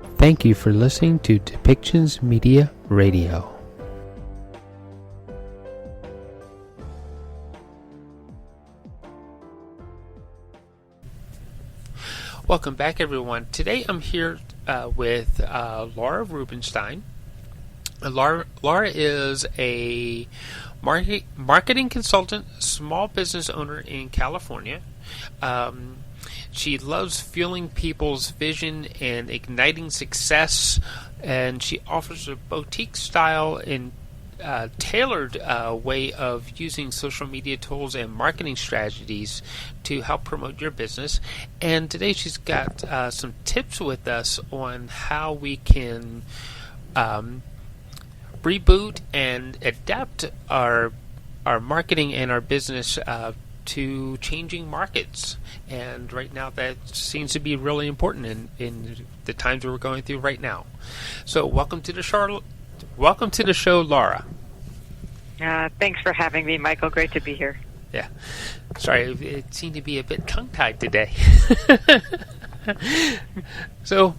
Thank you for listening to Depictions Media Radio. Welcome back, everyone. Today I'm here with Laura Rubinstein. Laura is a marketing consultant, small business owner in California. She loves fueling people's vision and igniting success, and she offers a boutique style and tailored way of using social media tools and marketing strategies to help promote your business. And today she's got some tips with us on how we can reboot and adapt our marketing and our business to changing markets. And right now that seems to be really important in the times we're going through right now. So welcome to the show, Laura. Thanks for having me, Michael. Great to be here. Yeah. Sorry, it seemed to be a bit tongue-tied today. So,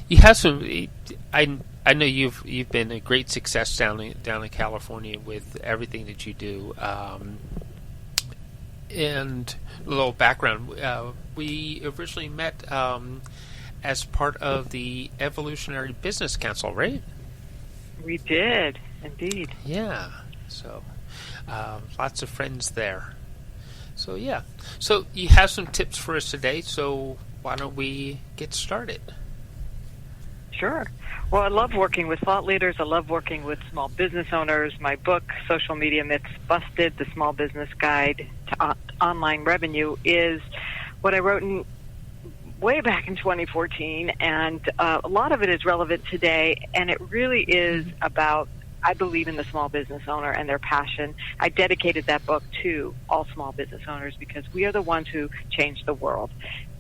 you have some. I know you've been a great success down in California with everything that you do. And a little background. We originally met as part of the Evolutionary Business Council, right? We did, indeed. Yeah. So, lots of friends there. So, yeah. So, you have some tips for us today, so why don't we get started? Sure. Well, I love working with thought leaders. I love working with small business owners. My book, Social Media Myths Busted, The Small Business Guide to Online Revenue, is what I wrote way back in 2014, and a lot of it is relevant today, and it really is about, I believe in the small business owner and their passion. I dedicated that book to all small business owners because we are the ones who change the world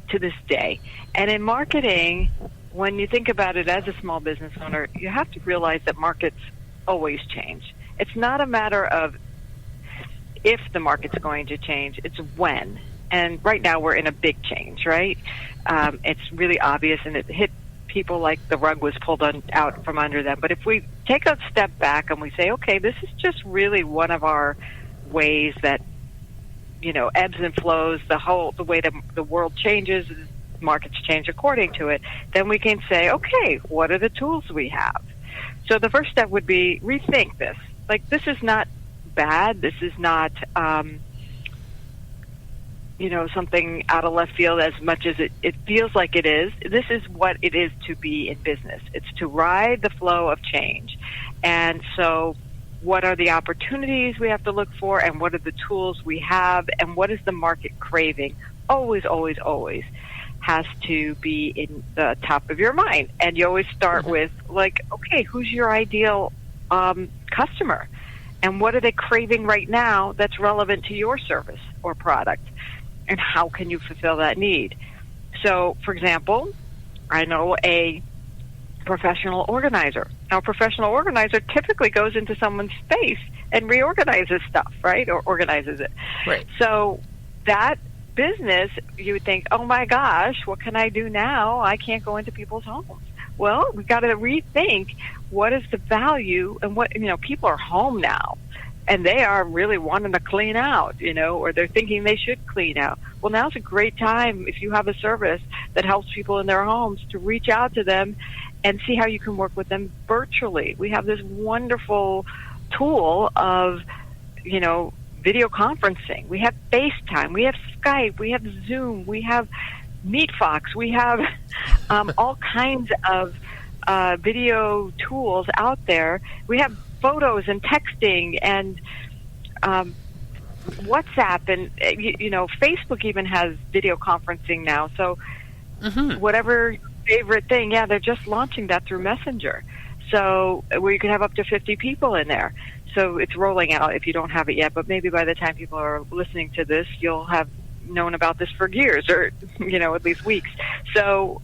to this day. And in marketing, when you think about it as a small business owner, you have to realize that markets always change. It's not a matter of if the market's going to change, it's when. And right now we're in a big change, right? It's really obvious, and it hit people like the rug was pulled out from under them. But if we take a step back and we say, okay, this is just really one of our ways that, ebbs and flows, the way the world changes, markets change according to it, then we can say, okay, what are the tools we have? So the first step would be rethink this. Like, this is not bad. This is not, something out of left field as much as it feels like it is. This is what it is to be in business. It's to ride the flow of change. And so what are the opportunities we have to look for, and what are the tools we have, and what is the market craving? Always, always, always has to be in the top of your mind. And you always start with, okay, who's your ideal customer? And what are they craving right now that's relevant to your service or product? And how can you fulfill that need? So, for example, I know a professional organizer. Now, a professional organizer typically goes into someone's space and reorganizes stuff, right? Or organizes it. Right. So that business, you would think, oh my gosh, what can I do now? I can't go into people's homes. Well, we've got to rethink what is the value, and what, people are home now and they are really wanting to clean out, or they're thinking they should clean out. Well, now's a great time, if you have a service that helps people in their homes, to reach out to them and see how you can work with them virtually. We have this wonderful tool of, video conferencing. We have FaceTime, we have Skype, we have Zoom, we have MeetFox, we have all kinds of video tools out there. We have photos and texting and WhatsApp, and Facebook even has video conferencing now. So whatever favorite thing, they're just launching that through Messenger. So where you can have up to 50 people in there. So it's rolling out if you don't have it yet, but maybe by the time people are listening to this, you'll have known about this for years, or, at least weeks. So,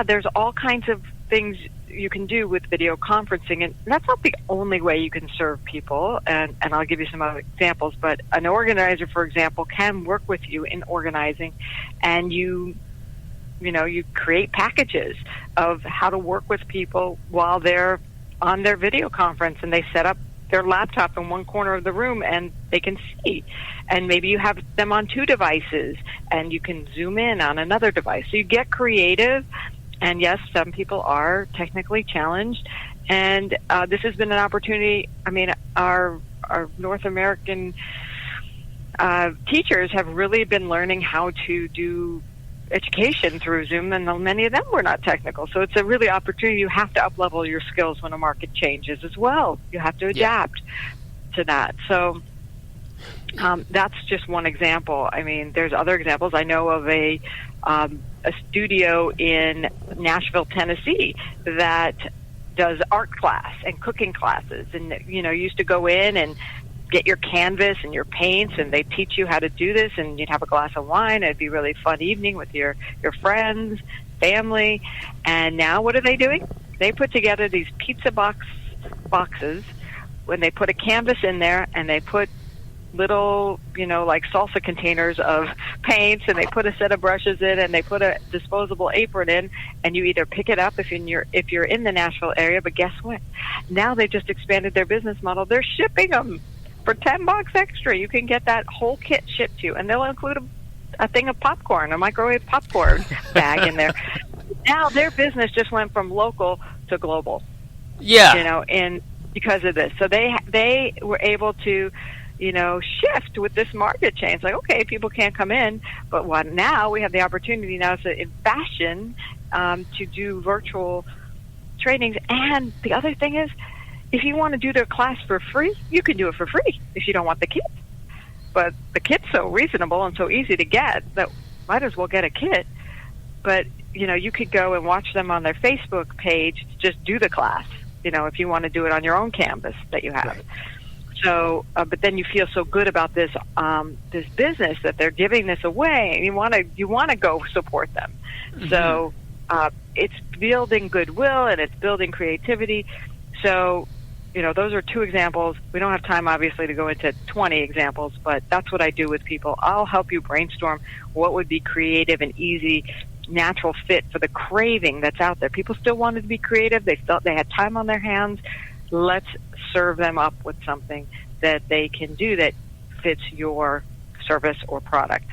there's all kinds of things you can do with video conferencing, and that's not the only way you can serve people, and I'll give you some other examples, but an organizer, for example, can work with you in organizing, and you you create packages of how to work with people while they're on their video conference, and they set up their laptop in one corner of the room and they can see. And maybe you have them on 2 devices and you can zoom in on another device. So you get creative. And yes, some people are technically challenged. And this has been an opportunity. I mean, our North American teachers have really been learning how to do education through Zoom, and many of them were not technical. So it's a really opportunity. You have to up-level your skills when a market changes as well. You have to adapt to that. So that's just one example. I mean, there's other examples. I know of a studio in Nashville, Tennessee that does art class and cooking classes. And, you used to go in and get your canvas and your paints, and they teach you how to do this, and you'd have a glass of wine. It'd be a really fun evening with your friends, family. And now what are they doing? They put together these pizza boxes when they put a canvas in there, and they put little, like salsa containers of paints, and they put a set of brushes in, and they put a disposable apron in, and you either pick it up if you're in the Nashville area. But guess what? Now they just expanded their business model. They're shipping them for $10 extra. You can get that whole kit shipped to you, and they'll include a thing of popcorn, a microwave popcorn bag in there. Now their business just went from local to global. Yeah. And because of this, so they were able to, shift with this market change. Like, okay, people can't come in, but now we have the opportunity now in fashion to do virtual trainings. And the other thing is, if you want to do their class for free, you can do it for free if you don't want the kit. But the kit's so reasonable and so easy to get that might as well get a kit. But, you could go and watch them on their Facebook page, just do the class, if you want to do it on your own canvas that you have. Right. So, but then you feel so good about this business that they're giving this away, and you want to go support them. Mm-hmm. So it's building goodwill and it's building creativity. So, those are 2 examples. We don't have time, obviously, to go into 20 examples, but that's what I do with people. I'll help you brainstorm what would be creative and easy, natural fit for the craving that's out there. People still wanted to be creative. They felt they had time on their hands. Let's serve them up with something that they can do that fits your service or product.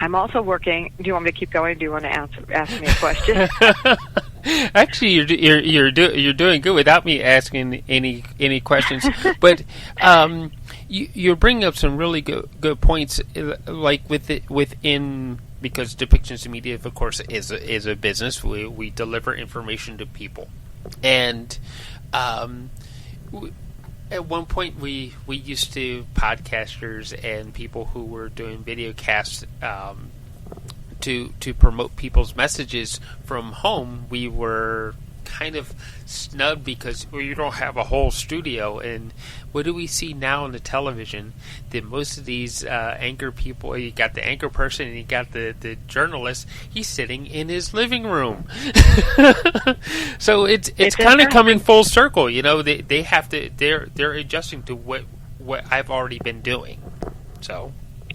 I'm also working. Do you want me to keep going? Or do you want to ask me a question? Actually, you're doing good without me asking any questions. But you're bringing up some really good points, like within, because Depictions Media, of course, is a business. We deliver information to people, and at one point we used to podcasters and people who were doing video casts to promote people's messages from home. We were kind of snubbed because you don't have a whole studio. And what do we see now on the television? That most of these anchor people, you got the anchor person and you got the journalist, he's sitting in his living room. So it's kind of coming full circle. They have to, they're adjusting to what I've already been doing. So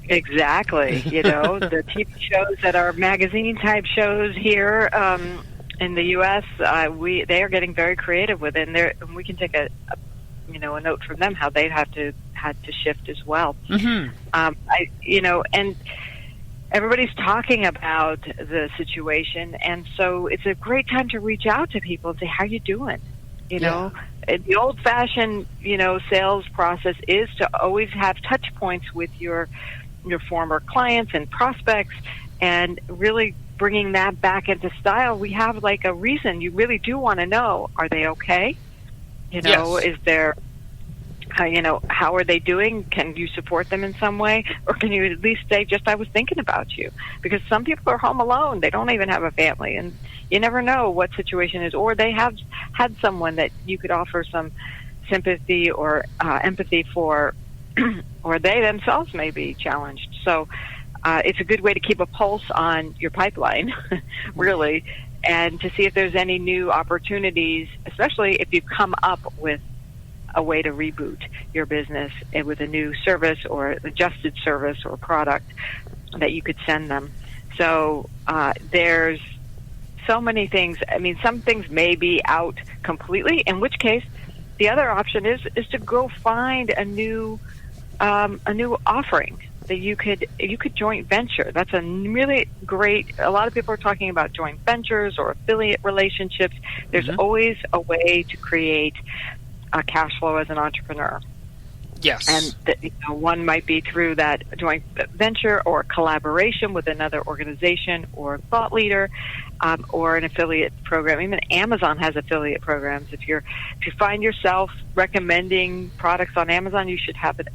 exactly. The TV shows that are magazine type shows here in the U.S., they are getting very creative with it, and we can take a note from them how they had to shift as well. Mm-hmm. And everybody's talking about the situation, and so it's a great time to reach out to people and say, "How you doing?" The old-fashioned sales process is to always have touch points with your former clients and prospects, and really bringing that back into style. We have like a reason. You really do want to know, are they okay? Yes. Is there, how are they doing? Can you support them in some way? Or can you at least say, just, I was thinking about you? Because some people are home alone. They don't even have a family. And you never know what situation is. Or they have had someone that you could offer some sympathy or empathy for, or they themselves may be challenged. So it's a good way to keep a pulse on your pipeline, really, and to see if there's any new opportunities, especially if you come up with a way to reboot your business with a new service or adjusted service or product that you could send them. So there's so many things. I mean, some things may be out completely, in which case the other option is to go find a new offering that you could joint venture. That's a really great. A lot of people are talking about joint ventures or affiliate relationships. There's always a way to create a cash flow as an entrepreneur. Yes. And one might be through that joint venture or collaboration with another organization or thought leader, or an affiliate program. Even Amazon has affiliate programs. If you find yourself recommending products on Amazon, you should have an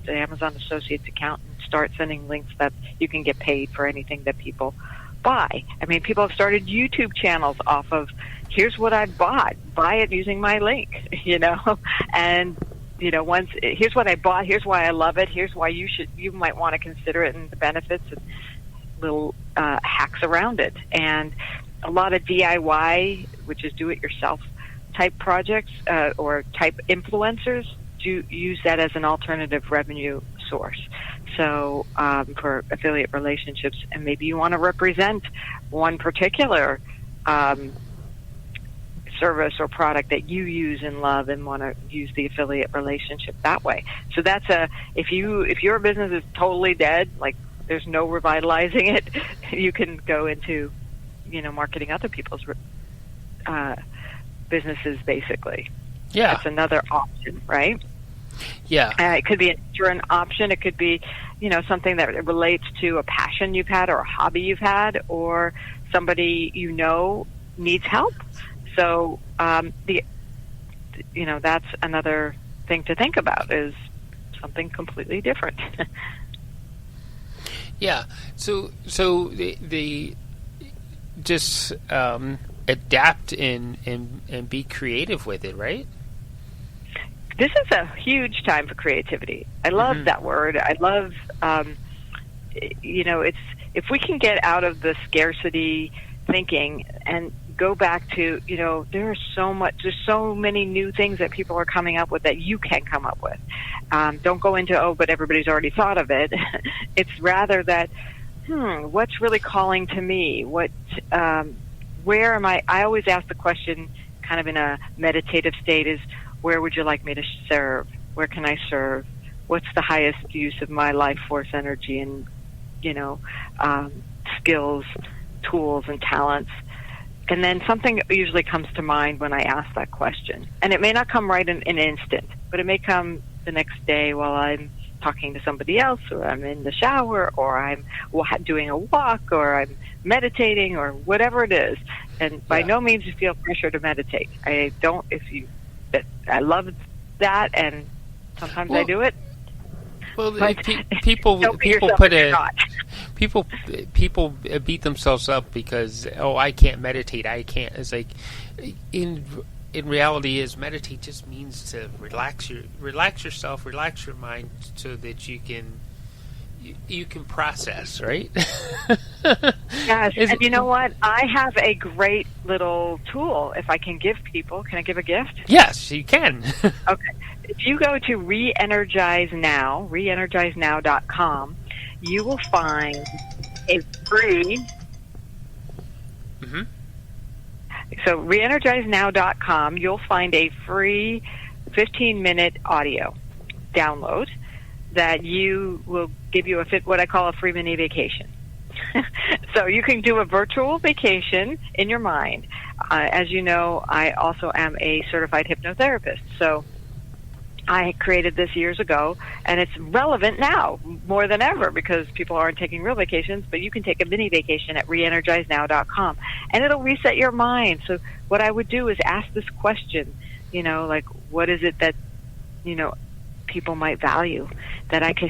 Amazon Associates account, and start sending links that you can get paid for anything that people buy. I mean, people have started YouTube channels off of, here's what I bought, buy it using my link, and here's what I bought, here's why I love it, here's why you might want to consider it, and the benefits, and little hacks around it. And a lot of DIY, which is do-it-yourself type projects or type influencers, do use that as an alternative revenue source. So for affiliate relationships, and maybe you want to represent one particular service or product that you use and love, and want to use the affiliate relationship that way. So that's if your business is totally dead, like there's no revitalizing it, you can go into marketing other people's businesses, basically. Yeah, that's another option, right? Yeah, it could be an option. It could be something that relates to a passion you've had or a hobby you've had, or somebody needs help. So that's another thing to think about, is something completely different. Yeah. So the just adapt and be creative with it, right? This is a huge time for creativity. I love that word. I love it's, if we can get out of the scarcity thinking and go back to, there's so many new things that people are coming up with that you can come up with. Don't go into, but everybody's already thought of it. It's rather that, what's really calling to me? Where am I? I always ask the question, kind of in a meditative state, is, where would you like me to serve? Where can I serve? What's the highest use of my life force, energy, and, skills, tools, and talents? And then something usually comes to mind when I ask that question. And it may not come right in an instant, but it may come the next day while I'm talking to somebody else, or I'm in the shower, or I'm doing a walk, or I'm meditating, or whatever it is. And by no means you feel pressure to meditate. I don't. I love that, and sometimes I do it. Well, people beat themselves up because, I can't meditate. I can't. It's like, in reality, meditate just means to relax yourself, relax your mind, so that you can process, right? Yes, and you know what? I have a great little tool. If I can give people, can I give a gift? Yes, you can. Okay. If you go to reenergizenow.com, you will find a free. So reenergizenow.com, you'll find a free 15-minute audio download that will give you what I call a free mini vacation. So you can do a virtual vacation in your mind. As you know, I also am a certified hypnotherapist. So I created this years ago, and it's relevant now more than ever because people aren't taking real vacations, but you can take a mini vacation at reenergizenow.com, and it'll reset your mind. So what I would do is ask this question, like, what is it that, people might value,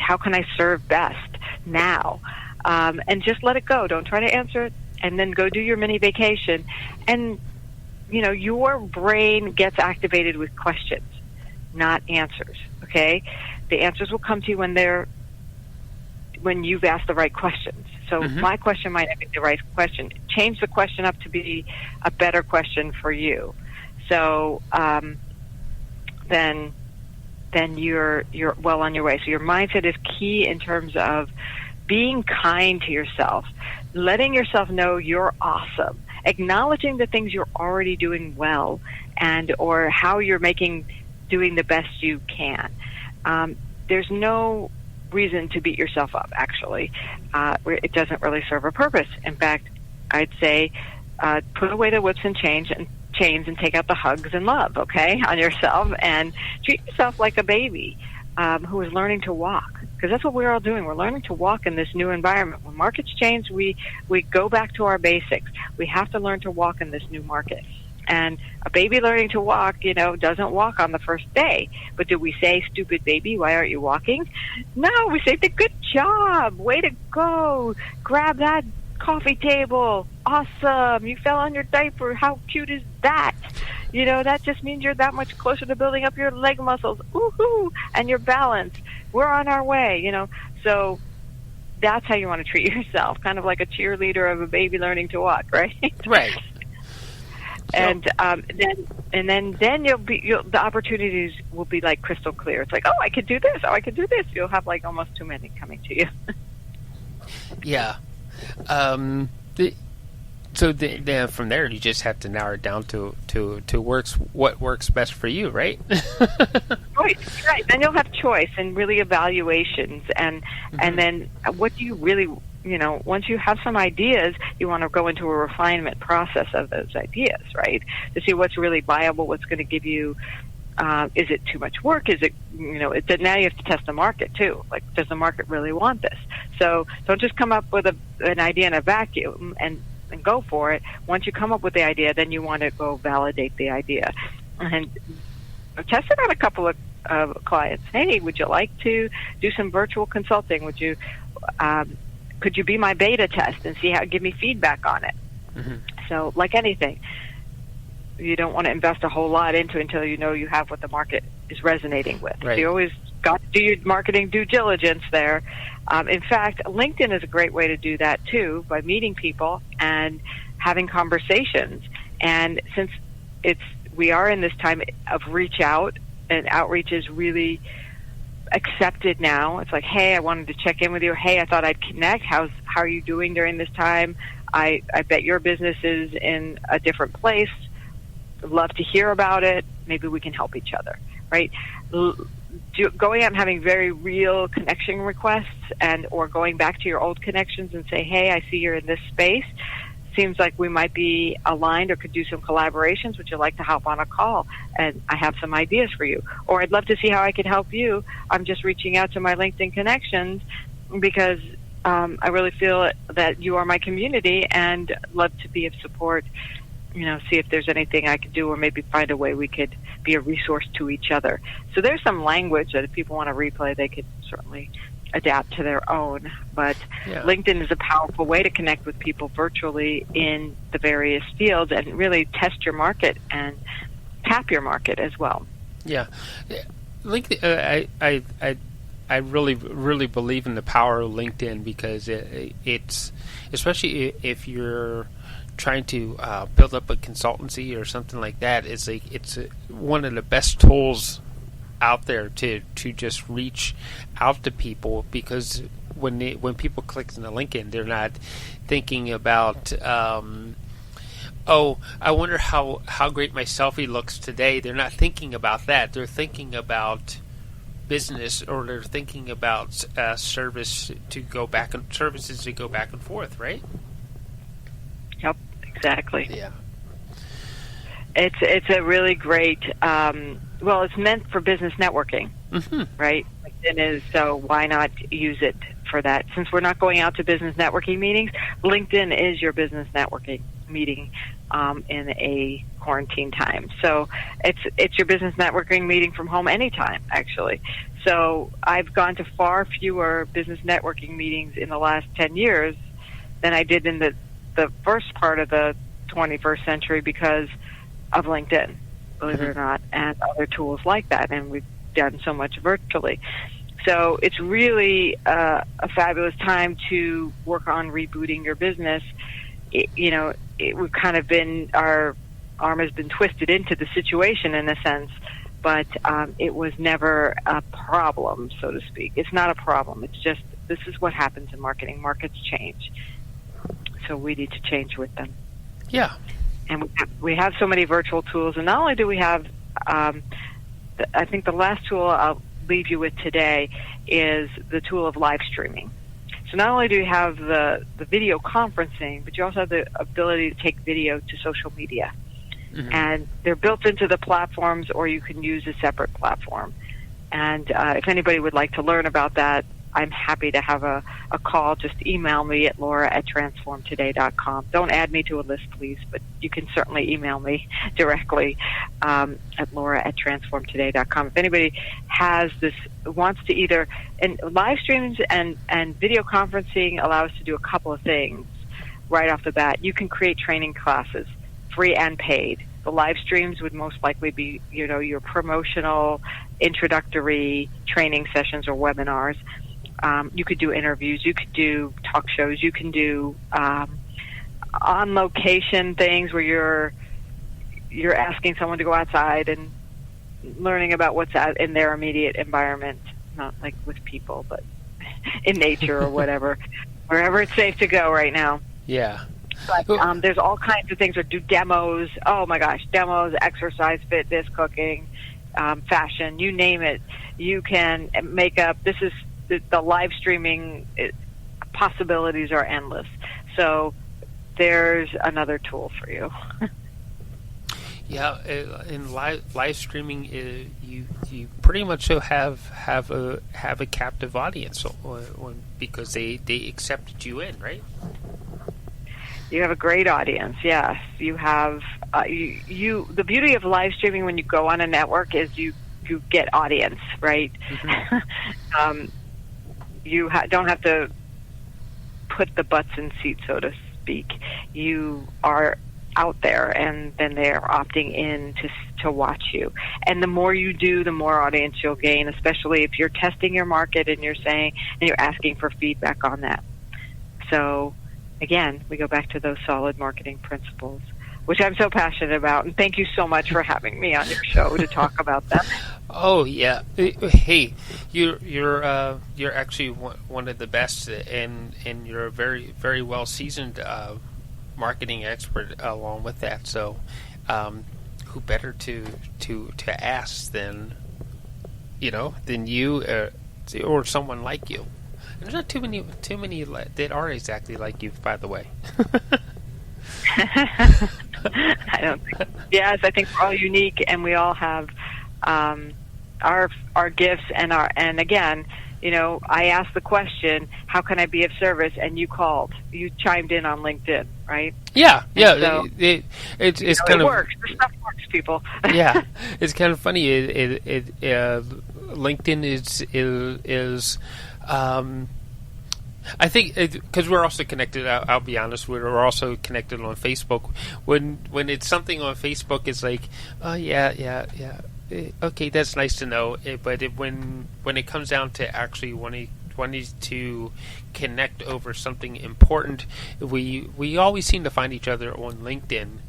how can I serve best now? And just let it go. Don't try to answer it, and then go do your mini vacation. And, your brain gets activated with questions, not answers. Okay? The answers will come to you when you've asked the right questions. So my question might not be the right question. Change the question up to be a better question for you. So then you're well on your way. So your mindset is key in terms of being kind to yourself. letting yourself know you're awesome, acknowledging the things you're already doing well, and or how you're doing the best you can. There's no reason to beat yourself up, actually. It doesn't really serve a purpose. In fact, I'd say put away the whips and chains and take out the hugs and love, okay, on yourself, and treat yourself like a baby who is learning to walk, because that's what we're all doing. We're learning to walk in this new environment. When markets change, we go back to our basics. We have to learn to walk in this new market. And a baby learning to walk, doesn't walk on the first day. But do we say, stupid baby, why aren't you walking? No, we say, good job, way to go, grab that coffee table, awesome, you fell on your diaper, how cute is that? That just means you're that much closer to building up your leg muscles, woohoo, and your balance. We're on our way, So that's how you want to treat yourself, kind of like a cheerleader of a baby learning to walk, right? Right. And then the opportunities will be like crystal clear. It's like, oh, I could do this. Oh, I could do this. You'll have like almost too many coming to you. Yeah. So from there, you just have to narrow it down to what works best for you, right? Right. Then you'll have choice and really evaluations, and then what do you really, once you have some ideas, you want to go into a refinement process of those ideas, right? To see what's really viable, what's going to give you. Is it too much work? Is it, now you have to test the market too. Like, does the market really want this? So don't just come up with an idea in a vacuum and go for it. Once you come up with the idea, then you want to go validate the idea. And test it on a couple of clients. Hey, would you like to do some virtual consulting? Could you be my beta test and give me feedback on it? Mm-hmm. So like anything, you don't want to invest a whole lot into until you have what the market is resonating with. Right. So you always got to do your marketing due diligence there. In fact, LinkedIn is a great way to do that too, by meeting people and having conversations. And since we are in this time of reach out, and outreach is really accepted now. It's like, hey, I wanted to check in with you. Hey, I thought I'd connect. How are you doing during this time? I bet your business is in a different place. Love to hear about it. Maybe we can help each other, right? Going out and having very real connection requests, or going back to your old connections and say, hey, I see you're in this space. Seems like we might be aligned or could do some collaborations. Would you like to hop on a call? And I have some ideas for you. Or I'd love to see how I could help you. I'm just reaching out to my LinkedIn connections because I really feel that you are my community and love to be of support. See if there's anything I could do, or maybe find a way we could be a resource to each other. So there's some language that if people want to replay, they could certainly adapt to their own. But LinkedIn is a powerful way to connect with people virtually in the various fields and really test your market and tap your market as well. Yeah. LinkedIn, I really, really believe in the power of LinkedIn because it's, especially if you're trying to build up a consultancy or something like that, it's one of the best tools out there to just reach out to people, because when people click on the LinkedIn, they're not thinking about I wonder how great my selfie looks today. They're not thinking about that. They're thinking about business, or they're thinking about services to go back and forth, right? Yep, exactly. Yeah. It's a really great. It's meant for business networking, right? LinkedIn is, so why not use it for that? Since we're not going out to business networking meetings, LinkedIn is your business networking meeting in a quarantine time. So it's your business networking meeting from home anytime, actually. So I've gone to far fewer business networking meetings in the last 10 years than I did in the first part of the 21st century because of LinkedIn, believe it or not, and other tools like that. And we've done so much virtually. So it's really a fabulous time to work on rebooting your business. We've kind of been, our arm has been twisted into the situation in a sense, but it was never a problem, so to speak. It's not a problem. It's just, this is what happens in marketing. Markets change. so we need to change with them. Yeah. And we have so many virtual tools, and not only do we have, I think the last tool I'll leave you with today is the tool of live streaming. So not only do you have the video conferencing, but you also have the ability to take video to social media. Mm-hmm. And they're built into the platforms, or you can use a separate platform. And if anybody would like to learn about that, I'm happy to have a call. Just email me at laura@transformtoday.com. Don't add me to a list, please, but you can certainly email me directly at laura@transformtoday.com. If anybody has this, wants to either, and live streams and video conferencing allow us to do a couple of things right off the bat. You can create training classes, free and paid. The live streams would most likely be, your promotional, introductory training sessions or webinars. You could do interviews, you could do talk shows, you can do on location things where you're asking someone to go outside and learning about what's out in their immediate environment, not like with people, but in nature or whatever, wherever it's safe to go right now. Yeah. But there's all kinds of things, or do demos. Oh my gosh, demos, exercise, fitness, cooking, fashion, you name it. You can make up. This is the live streaming possibilities are endless. So there's another tool for you. Yeah, in live streaming, you pretty much have a captive audience because they accepted you in, right? You have a great audience. Yes, you have. You the beauty of live streaming when you go on a network is you get audience, right? Mm-hmm. You don't have to put the butts in seats, so to speak. You are out there, and then they're opting in to watch you. And the more you do, the more audience you'll gain, especially if you're testing your market and you're asking for feedback on that. So, again, we go back to those solid marketing principles, which I'm so passionate about. And thank you so much for having me on your show to talk about them. Oh yeah, hey, you're actually one of the best, and you're a very, very well seasoned marketing expert along with that. So, who better to ask than you or someone like you? There's not too many that are exactly like you, by the way. I don't think. Yes, I think we're all unique, and we all have our gifts and again, I asked the question, how can I be of service? And you chimed in on LinkedIn, right? Yeah. So, it's kind of works. The stuff works, people. Yeah, it's kind of funny. LinkedIn is. I think because we're also connected. I'll be honest. We're also connected on Facebook. When it's something on Facebook, it's like, oh yeah. Okay, that's nice to know. But when it comes down to actually wanting to connect over something important, we always seem to find each other on LinkedIn,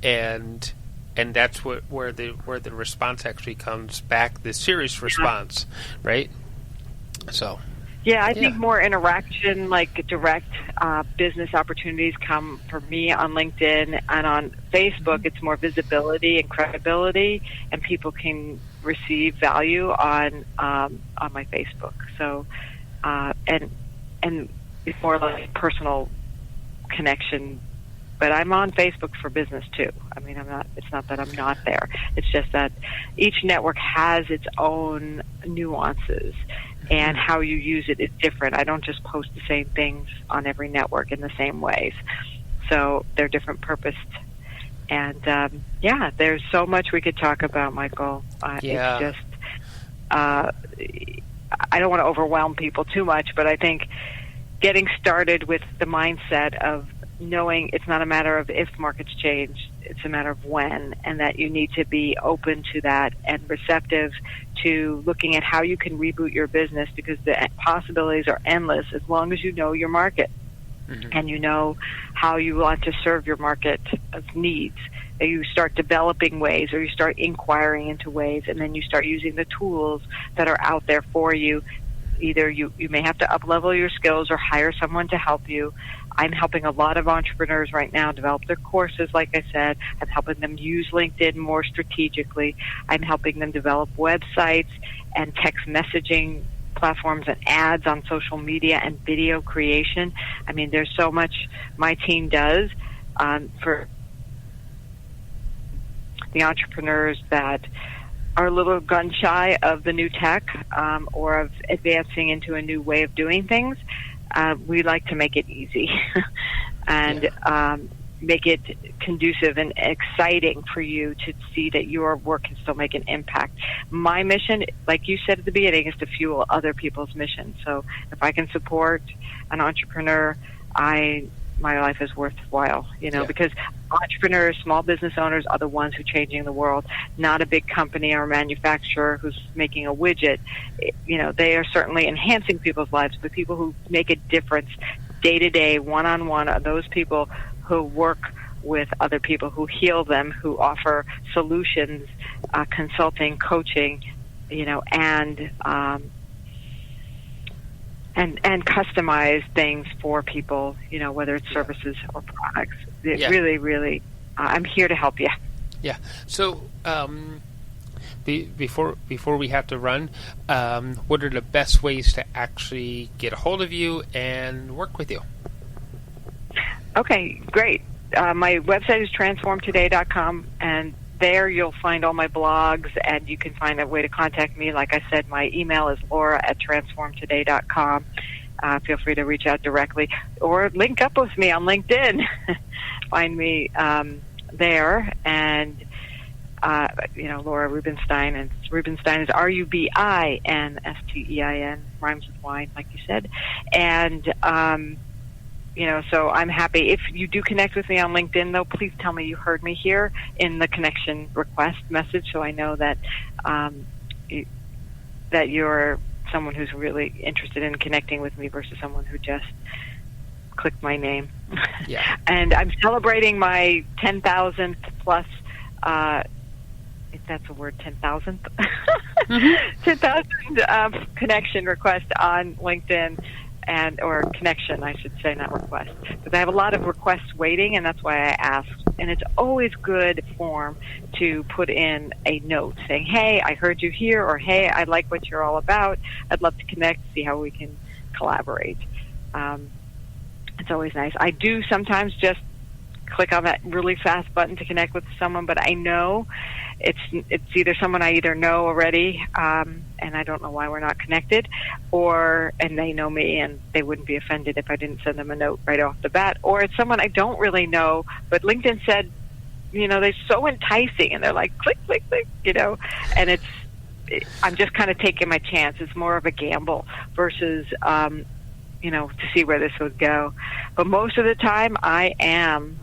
and that's where the response actually comes back. The serious response, right? So. Yeah, I think more interaction, like direct business opportunities come for me on LinkedIn, and on Facebook it's more visibility and credibility, and people can receive value on my Facebook. So, and it's more like personal connection. But I'm on Facebook for business too. I mean, it's not that I'm not there. It's just that each network has its own nuances, and how you use it is different. I don't just post the same things on every network in the same ways. So they're different purposed. And there's so much we could talk about, Michael. It's just, I don't want to overwhelm people too much, but I think getting started with the mindset of knowing it's not a matter of if markets change, it's a matter of when, and that you need to be open to that and receptive to looking at how you can reboot your business, because the possibilities are endless as long as you know your market. Mm-hmm. And you know how you want to serve your market needs. You start developing ways, or you start inquiring into ways, and then you start using the tools that are out there for you. Either you may have to up-level your skills or hire someone to help you. I'm helping a lot of entrepreneurs right now develop their courses, like I said. I'm helping them use LinkedIn more strategically. I'm helping them develop websites and text messaging platforms and ads on social media and video creation. I mean, there's so much my team does for the entrepreneurs that are a little gun shy of the new tech or of advancing into a new way of doing things. We like to make it easy and make it conducive and exciting for you to see that your work can still make an impact. My mission, like you said at the beginning, is to fuel other people's mission. So if I can support an entrepreneur, my life is worthwhile, because entrepreneurs, small business owners are the ones who are changing the world, not a big company or manufacturer who's making a widget. They are certainly enhancing people's lives, but people who make a difference day to day, one-on-one, are those people who work with other people, who heal them, who offer solutions, consulting, coaching, and customize things for people, whether it's services or products. Really, really, I'm here to help you. Yeah. So before we have to run, what are the best ways to actually get a hold of you and work with you? Okay, great. My website is transformtoday.com, and there you'll find all my blogs, and you can find a way to contact me. Like I said, my email is laura@transformtoday.com. Feel free to reach out directly or link up with me on LinkedIn. Find me there, and Laura Rubinstein, and Rubinstein is Rubinstein, rhymes with wine, like you said. And so I'm happy. If you do connect with me on LinkedIn, though, please tell me you heard me here in the connection request message, so I know that that you're someone who's really interested in connecting with me versus someone who just clicked my name. Yeah. And I'm celebrating my 10,000th plus, if that's a word, 10,000th, 10,000 connection request on LinkedIn. Or connection, I should say, not request. Because I have a lot of requests waiting, and that's why I asked. And it's always good form to put in a note saying, hey, I heard you here, or hey, I like what you're all about. I'd love to connect, see how we can collaborate. It's always nice. I do sometimes just click on that really fast button to connect with someone, but I know it's either someone I either know already, and I don't know why we're not connected, and they know me and they wouldn't be offended if I didn't send them a note right off the bat, or it's someone I don't really know, but LinkedIn said, they're so enticing, and they're like, click, click, click, and I'm just kind of taking my chance. It's more of a gamble versus, to see where this would go. But most of the time I am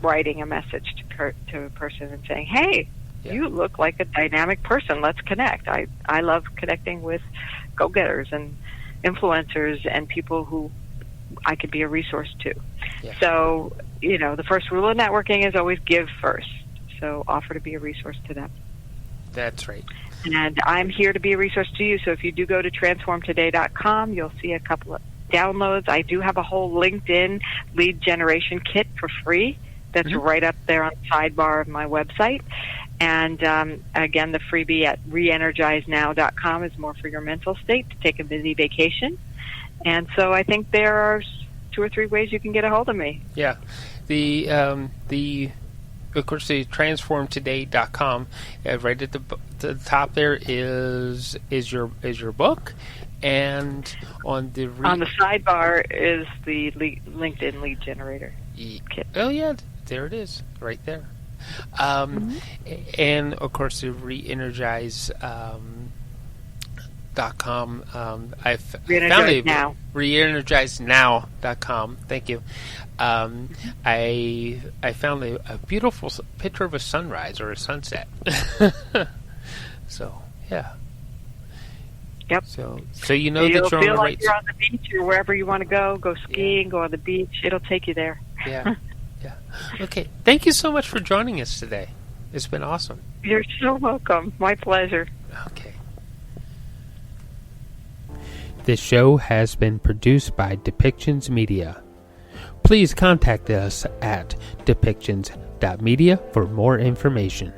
writing a message to a person and saying, hey, you look like a dynamic person. Let's connect. I love connecting with go-getters and influencers and people who I could be a resource to. Yeah. So, the first rule of networking is always give first. So offer to be a resource to them. That's right. And I'm here to be a resource to you. So if you do go to transformtoday.com, you'll see a couple of downloads. I do have a whole LinkedIn lead generation kit for free. That's right up there on the sidebar of my website. And again, the freebie at reenergizenow.com is more for your mental state to take a busy vacation. And so I think there are 2 or 3 ways you can get a hold of me. Yeah. Of course, the transformtoday.com, right at the top there is your book, and on the sidebar is the LinkedIn lead generator kit. Oh yeah, there it is, right there. And of course, the reenergize.com. I've found it now. Reenergizenow.com. Thank you. I found a beautiful picture of a sunrise or a sunset. So yeah. Yep. So you'll that you're on feel the right. Like you're on the beach or wherever you want to go. Go skiing. Go on the beach. It'll take you there. Yeah. Yeah. Okay. Thank you so much for joining us today. It's been awesome. You're so welcome. My pleasure. Okay. This show has been produced by Depictions Media. Please contact us at depictions.media for more information.